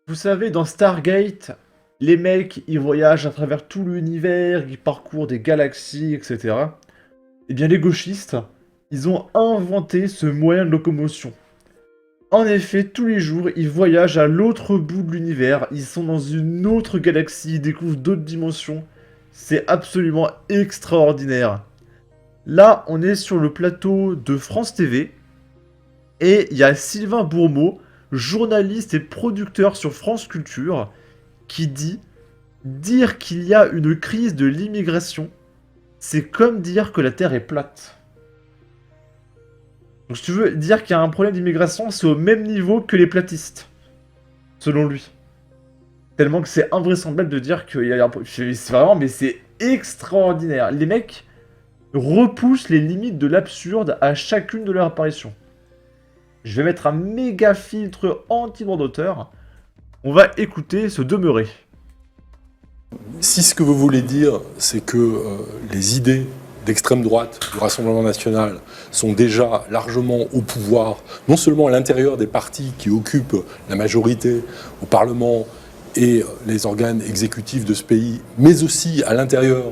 Vous savez, dans Stargate, les mecs, ils voyagent à travers tout l'univers, ils parcourent des galaxies, etc. Eh bien, les gauchistes, ils ont inventé ce moyen de locomotion. En effet, tous les jours, ils voyagent à l'autre bout de l'univers, ils sont dans une autre galaxie, ils découvrent d'autres dimensions. C'est absolument extraordinaire. Là, on est sur le plateau de France TV, et il y a Sylvain Bourmeau, journaliste et producteur sur France Culture, qui dit dire qu'il y a une crise de l'immigration, c'est comme dire que la Terre est plate. Donc si tu veux dire qu'il y a un problème d'immigration, c'est au même niveau que les platistes, selon lui. Tellement que c'est invraisemblable de dire qu'il y a un problème. C'est vraiment, mais c'est extraordinaire. Les mecs repoussent les limites de l'absurde à chacune de leurs apparitions. Je vais mettre un méga filtre anti-droit d'auteur. On va écouter se demeurer. Si ce que vous voulez dire, c'est que les idées d'extrême droite du Rassemblement national sont déjà largement au pouvoir, non seulement à l'intérieur des partis qui occupent la majorité au Parlement et les organes exécutifs de ce pays, mais aussi à l'intérieur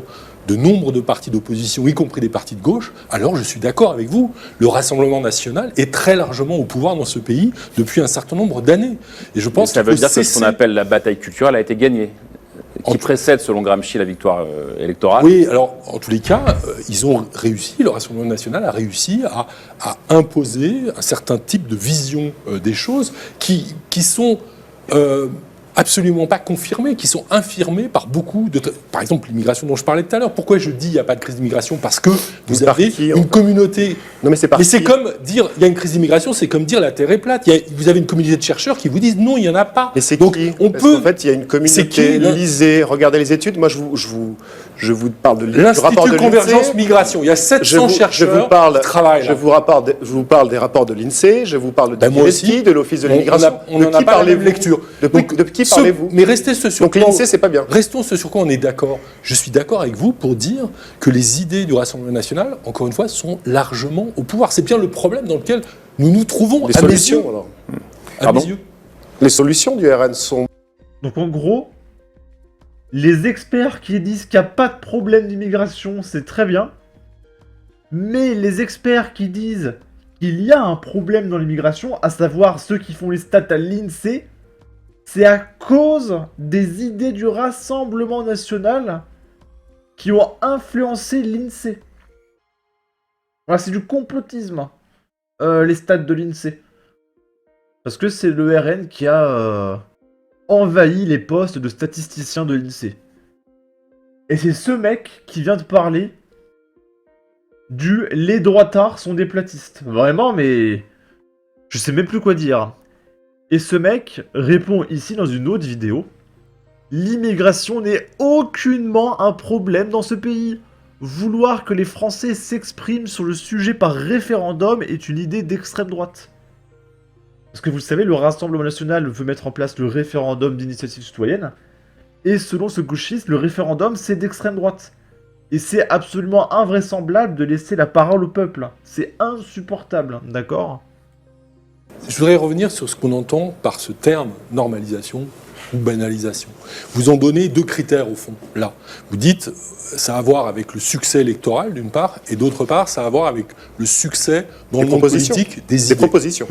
de nombre de partis d'opposition, y compris des partis de gauche, alors je suis d'accord avec vous. Le Rassemblement national est très largement au pouvoir dans ce pays depuis un certain nombre d'années. Et je pense ça veut dire que ce qu'on appelle la bataille culturelle a été gagnée, qui précède, selon Gramsci, la victoire électorale. Oui, alors en tous les cas, ils ont réussi, le Rassemblement national a réussi à imposer un certain type de vision des choses qui sont absolument pas confirmées, qui sont infirmées par beaucoup de... Par exemple, l'immigration dont je parlais tout à l'heure. Pourquoi je dis il n'y a pas de crise d'immigration? Parce que vous avez une communauté... Non, mais c'est comme dire il y a une crise d'immigration, c'est comme dire la Terre est plate. Vous avez une communauté de chercheurs qui vous disent non, il n'y en a pas. Mais c'est donc qui? on Parce peut... qu'en fait, il y a une communauté, lisez, regardez les études. Moi, je vous parle de l'Institut Convergence Migration. Il y a 700 chercheurs qui travaillent. Je vous parle des rapports de l'INSEE, je vous parle de l'INSEE, de l'Office de l'immigration. On n'en a pas la même lecture. De qui parlez-vous? Mais restez ce sur donc l'INSEE, c'est pas bien. Restons ce sur quoi on est d'accord. Je suis d'accord avec vous pour dire que les idées du Rassemblement national, encore une fois, sont largement au pouvoir. C'est bien le problème dans lequel nous nous trouvons. Les solutions, alors. À mes yeux. Les solutions du RN sont... Donc en gros, les experts qui disent qu'il n'y a pas de problème d'immigration, c'est très bien. Mais les experts qui disent qu'il y a un problème dans l'immigration, à savoir ceux qui font les stats à l'INSEE, c'est à cause des idées du Rassemblement national qui ont influencé l'INSEE. Voilà, c'est du complotisme, les stats de l'INSEE. Parce que c'est le RN qui a envahi les postes de statisticiens de l'INSEE. Et c'est ce mec qui vient de parler du « les droitards sont des platistes ». Vraiment, mais je sais même plus quoi dire. Et ce mec répond ici dans une autre vidéo « L'immigration n'est aucunement un problème dans ce pays. Vouloir que les Français s'expriment sur le sujet par référendum est une idée d'extrême droite. » Parce que vous le savez, le Rassemblement national veut mettre en place le référendum d'initiative citoyenne. Et selon ce gauchiste, le référendum, c'est d'extrême droite. Et c'est absolument invraisemblable de laisser la parole au peuple. C'est insupportable, d'accord? Je voudrais revenir sur ce qu'on entend par ce terme normalisation ou banalisation. Vous en donnez deux critères au fond, là. Vous dites, ça a à voir avec le succès électoral d'une part, et d'autre part, ça a à voir avec le succès dans le monde politique des idées. Des propositions.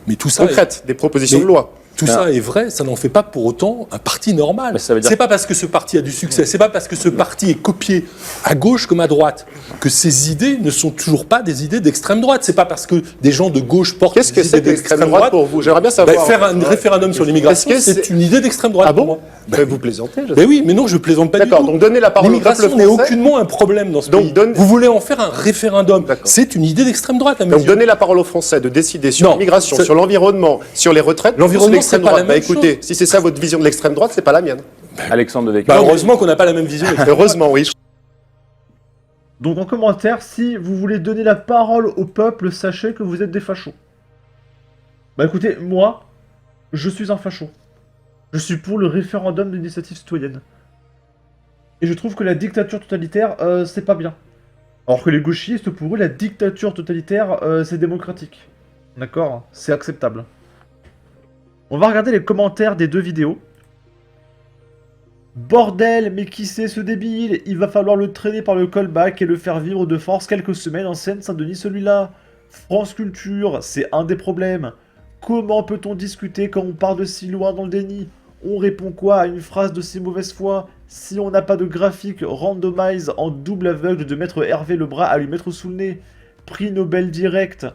Mais tout ça concrètes, des propositions de loi. Tout ça est vrai, ça n'en fait pas pour autant un parti normal. C'est pas parce que ce parti a du succès, c'est pas parce que ce parti est copié à gauche comme à droite que ces idées ne sont toujours pas des idées d'extrême droite. C'est pas parce que des gens de gauche portent des idées d'extrême droite pour vous? J'aimerais bien savoir. Faire un référendum sur l'immigration, c'est une idée d'extrême droite. Ah bon? Vous plaisantez? Mais oui, mais non, je plaisante pas du tout. D'accord, donc donnez la parole au peuple français. L'immigration n'est aucunement un problème dans ce pays. Vous voulez en faire un référendum. C'est une idée d'extrême droite à mes yeux. Donc donnez la parole aux Français de décider sur l'immigration, sur l'environnement, sur les retraites. L'environnement, c'est pas la même chose. Écoutez, si c'est ça votre vision de l'extrême droite, c'est pas la mienne. Alexandre de Decker. Heureusement qu'on n'a pas la même vision. Heureusement, oui. Donc en commentaire, si vous voulez donner la parole au peuple, sachez que vous êtes des fachos. Bah écoutez, moi, je suis un facho. Je suis pour le référendum d'initiative citoyenne. Et je trouve que la dictature totalitaire, c'est pas bien. Alors que les gauchistes, pour eux, la dictature totalitaire, c'est démocratique. D'accord? C'est acceptable. On va regarder les commentaires des deux vidéos. Bordel, mais qui c'est ce débile? Il va falloir le traîner par le callback et le faire vivre de force quelques semaines en Seine-Saint-Denis celui-là. France Culture, c'est un des problèmes. Comment peut-on discuter quand on part de si loin dans le déni? On répond quoi à une phrase de si mauvaise foi? Si on n'a pas de graphique randomise en double aveugle de mettre Hervé le bras à lui mettre sous le nez. Prix Nobel direct.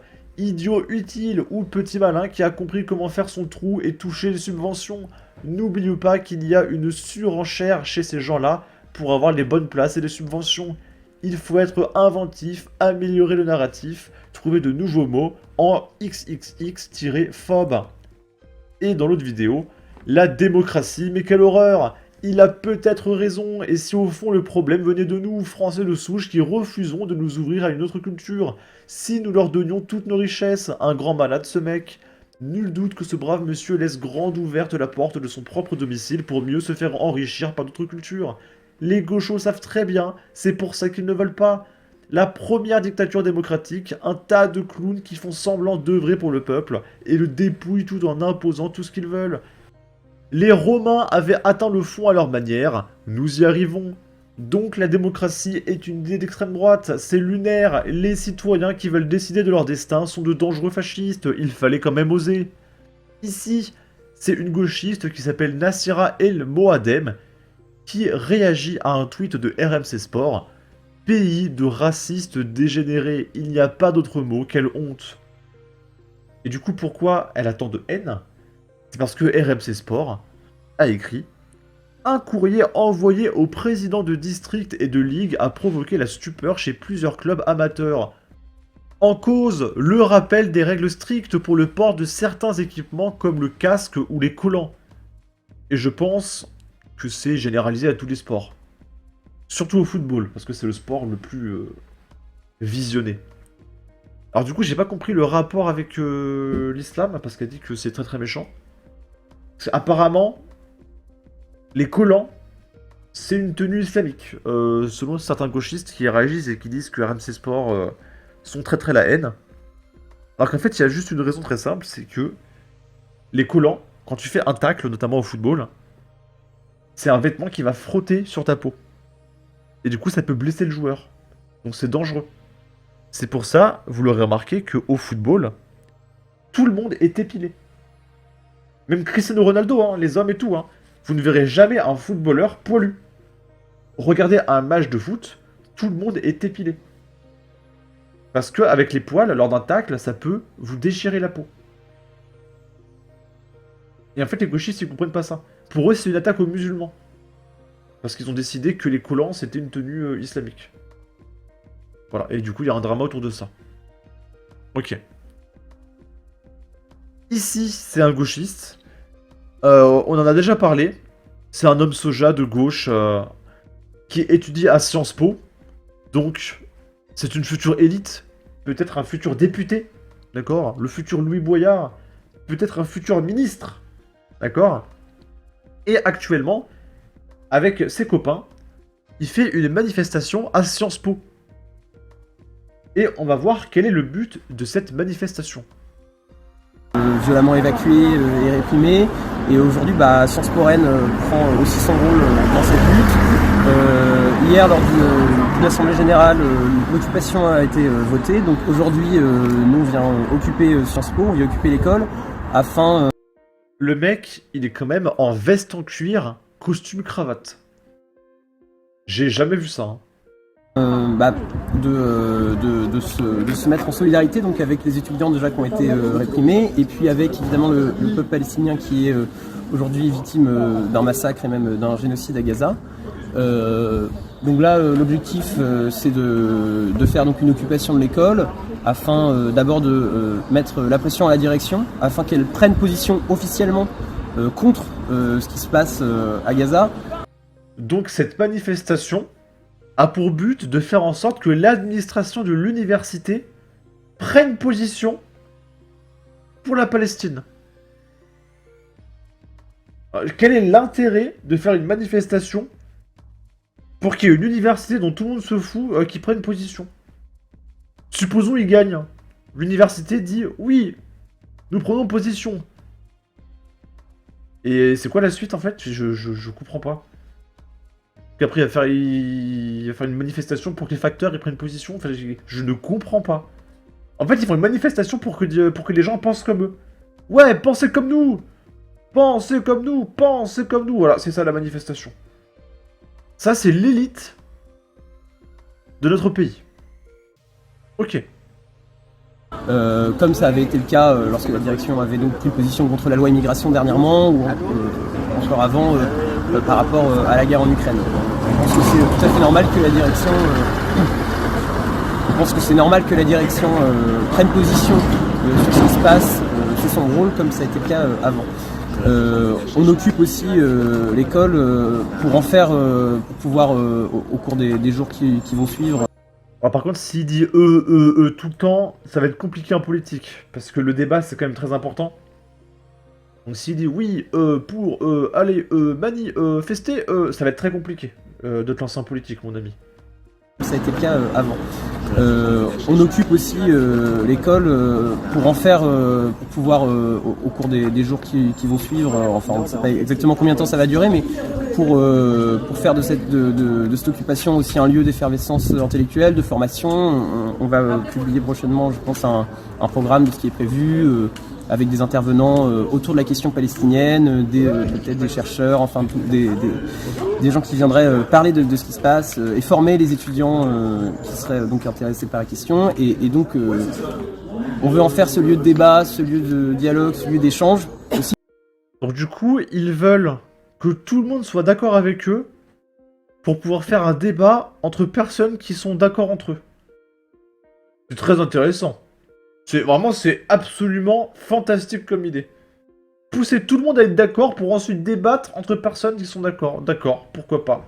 Idiot utile ou petit malin qui a compris comment faire son trou et toucher les subventions. N'oubliez pas qu'il y a une surenchère chez ces gens-là pour avoir les bonnes places et les subventions. Il faut être inventif, améliorer le narratif, trouver de nouveaux mots en XXX-phobe. Et dans l'autre vidéo, la démocratie, mais quelle horreur! Il a peut-être raison, et si au fond le problème venait de nous, Français de souche, qui refusons de nous ouvrir à une autre culture? Si nous leur donnions toutes nos richesses, un grand malade ce mec. Nul doute que ce brave monsieur laisse grande ouverte la porte de son propre domicile pour mieux se faire enrichir par d'autres cultures. Les gauchos savent très bien, c'est pour ça qu'ils ne veulent pas. La première dictature démocratique, un tas de clowns qui font semblant d'œuvrer pour le peuple et le dépouillent tout en imposant tout ce qu'ils veulent. Les Romains avaient atteint le fond à leur manière, nous y arrivons. Donc la démocratie est une idée d'extrême droite, c'est lunaire, les citoyens qui veulent décider de leur destin sont de dangereux fascistes, il fallait quand même oser. Ici, c'est une gauchiste qui s'appelle Nassira El Moadem qui réagit à un tweet de RMC Sport. Pays de racistes dégénérés, il n'y a pas d'autre mot, quelle honte. Et du coup, pourquoi elle a tant de haine? C'est parce que RMC Sport a écrit: un courrier envoyé au président de district et de ligue a provoqué la stupeur chez plusieurs clubs amateurs. En cause, le rappel des règles strictes pour le port de certains équipements comme le casque ou les collants. Et je pense que c'est généralisé à tous les sports. Surtout au football, parce que c'est le sport le plus visionné. Alors du coup, j'ai pas compris le rapport avec l'islam, parce qu'elle dit que c'est très très méchant. Apparemment, les collants, c'est une tenue islamique. Selon certains gauchistes qui réagissent et qui disent que RMC Sport sont très très la haine. Alors qu'en fait, il y a juste une raison très simple, c'est que les collants, quand tu fais un tacle, notamment au football, c'est un vêtement qui va frotter sur ta peau. Et du coup, ça peut blesser le joueur. Donc c'est dangereux. C'est pour ça, vous l'aurez remarqué, qu'au football, tout le monde est épilé. Même Cristiano Ronaldo, hein, les hommes et tout. Hein. Vous ne verrez jamais un footballeur poilu. Regardez un match de foot, tout le monde est épilé. Parce qu'avec les poils, lors d'un tacle, ça peut vous déchirer la peau. Et en fait, les gauchistes, ils comprennent pas ça. Pour eux, c'est une attaque aux musulmans. Parce qu'ils ont décidé que les collants, c'était une tenue islamique. Voilà, et du coup, il y a un drama autour de ça. Ok. Ici, c'est un gauchiste. On en a déjà parlé. C'est un homme soja de gauche qui étudie à Sciences Po. Donc, c'est une future élite. Peut-être un futur député. D'accord? Le futur Louis Boyard. Peut-être un futur ministre. D'accord? Et actuellement, avec ses copains, il fait une manifestation à Sciences Po. Et on va voir quel est le but de cette manifestation. Violemment évacué et réprimé. Et aujourd'hui, Sciences Po Rennes prend aussi son rôle dans cette lutte. Hier, lors d'une assemblée générale, l'occupation a été votée. Donc aujourd'hui, nous, on vient occuper Sciences Po, on vient occuper l'école, afin... Le mec, il est quand même en veste en cuir, costume cravate. J'ai jamais vu ça. Hein. De se mettre en solidarité donc avec les étudiants déjà qui ont été réprimés et puis avec évidemment le peuple palestinien qui est aujourd'hui victime d'un massacre et même d'un génocide à Gaza. Donc là l'objectif c'est de faire donc une occupation de l'école afin d'abord de mettre la pression à la direction afin qu'elle prenne position officiellement contre ce qui se passe à Gaza. Donc cette manifestation a pour but de faire en sorte que l'administration de l'université prenne position pour la Palestine. Quel est l'intérêt de faire une manifestation pour qu'il y ait une université dont tout le monde se fout qui prenne position? Supposons ils gagnent. L'université dit oui, nous prenons position. Et c'est quoi la suite en fait? Je comprends pas. Qu'après il va faire une manifestation pour que les facteurs ils prennent position. Enfin, je ne comprends pas. En fait, ils font une manifestation pour que les gens pensent comme eux. Ouais, pensez comme nous! Pensez comme nous! Pensez comme nous! Voilà, c'est ça la manifestation. Ça, c'est l'élite de notre pays. Ok. Comme ça avait été le cas lorsque la direction avait donc pris position contre la loi immigration dernièrement, ou encore avant par rapport à la guerre en Ukraine. Je pense que c'est tout à fait normal que la direction, prenne position sur ce qui se passe, c'est son rôle comme ça a été le cas avant. On occupe aussi l'école pour en faire, pour pouvoir au cours des jours qui vont suivre. Alors, par contre, s'il dit tout le temps, ça va être compliqué en politique. Parce que le débat, c'est quand même très important. Donc s'il dit oui, pour, allez, mani, fester, ça va être très compliqué de te lancer en politique, mon ami. Ça a été le cas avant. On occupe aussi l'école pour en faire, pour pouvoir au cours des jours qui vont suivre, enfin on ne sait pas exactement combien de temps ça va durer, mais pour faire de cette occupation aussi un lieu d'effervescence intellectuelle, de formation. On va publier prochainement, je pense, un programme de ce qui est prévu, avec des intervenants autour de la question palestinienne, peut-être des chercheurs, enfin des gens qui viendraient parler de ce qui se passe et former les étudiants qui seraient donc intéressés par la question. Et donc on veut en faire ce lieu de débat, ce lieu de dialogue, ce lieu d'échange aussi. Donc du coup, ils veulent que tout le monde soit d'accord avec eux pour pouvoir faire un débat entre personnes qui sont d'accord entre eux. C'est très intéressant. C'est absolument fantastique comme idée. Pousser tout le monde à être d'accord pour ensuite débattre entre personnes qui sont d'accord. D'accord, pourquoi pas.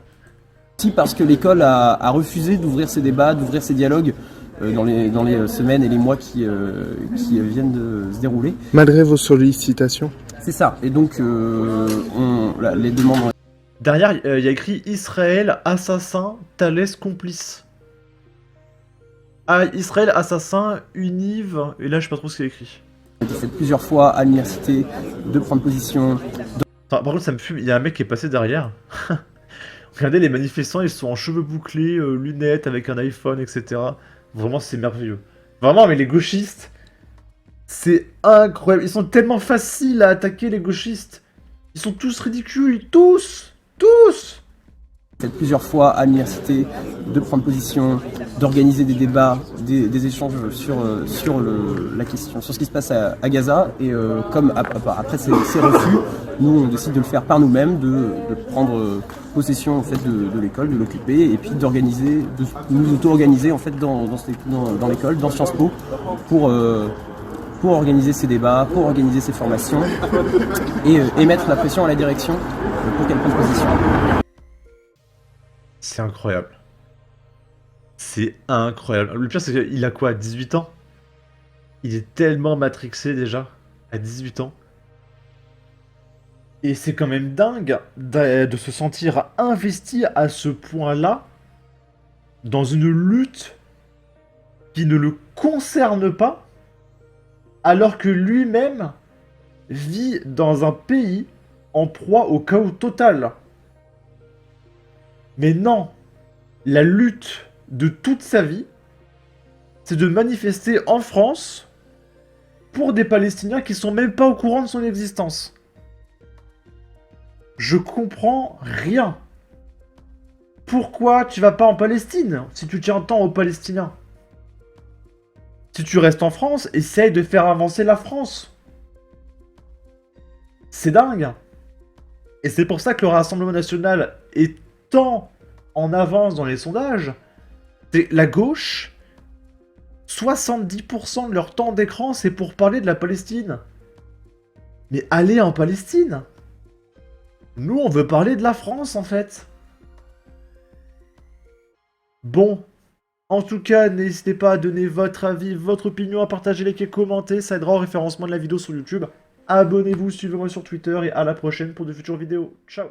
Aussi parce que l'école a refusé d'ouvrir ces débats, d'ouvrir ces dialogues dans les semaines et les mois qui viennent de se dérouler. Malgré vos sollicitations. C'est ça, et donc les demandes... Derrière, il y a écrit Israël, assassin, Thalès, complice. Ah, Israël, assassin, Univ, et là je sais pas trop ce qu'il y a écrit. Ça a été fait plusieurs fois à l'université de prendre position. Par contre, ça me fume, il y a un mec qui est passé derrière. Regardez, les manifestants, ils sont en cheveux bouclés, lunettes, avec un iPhone, etc. Vraiment, c'est merveilleux. Vraiment, mais les gauchistes, c'est incroyable. Ils sont tellement faciles à attaquer, les gauchistes. Ils sont tous ridicules, tous. Fait plusieurs fois à l'université de prendre position, d'organiser des débats, des échanges sur la question, sur ce qui se passe à Gaza. Et comme après ces refus, nous on décide de le faire par nous-mêmes, de prendre possession en fait de l'école, de l'occuper, et puis de nous auto-organiser en fait dans l'école, dans Sciences Po, pour organiser ces débats, pour organiser ces formations et mettre la pression à la direction pour qu'elle prenne position. C'est incroyable. C'est incroyable. Le pire, c'est qu'il a quoi, 18 ans? Il est tellement matrixé déjà, à 18 ans. Et c'est quand même dingue de se sentir investi à ce point-là dans une lutte qui ne le concerne pas, alors que lui-même vit dans un pays en proie au chaos total. Mais non, la lutte de toute sa vie, c'est de manifester en France pour des Palestiniens qui sont même pas au courant de son existence. Je comprends rien. Pourquoi tu vas pas en Palestine si tu tiens tant aux Palestiniens? Si tu restes en France, essaye de faire avancer la France. C'est dingue. Et c'est pour ça que le Rassemblement National est tant en avance dans les sondages. C'est la gauche, 70% de leur temps d'écran, c'est pour parler de la Palestine. Mais allez en Palestine. Nous, on veut parler de la France, en fait. Bon. En tout cas, n'hésitez pas à donner votre avis, votre opinion, à partager, liker, commenter. Ça aidera au référencement de la vidéo sur YouTube. Abonnez-vous, suivez-moi sur Twitter et à la prochaine pour de futures vidéos. Ciao.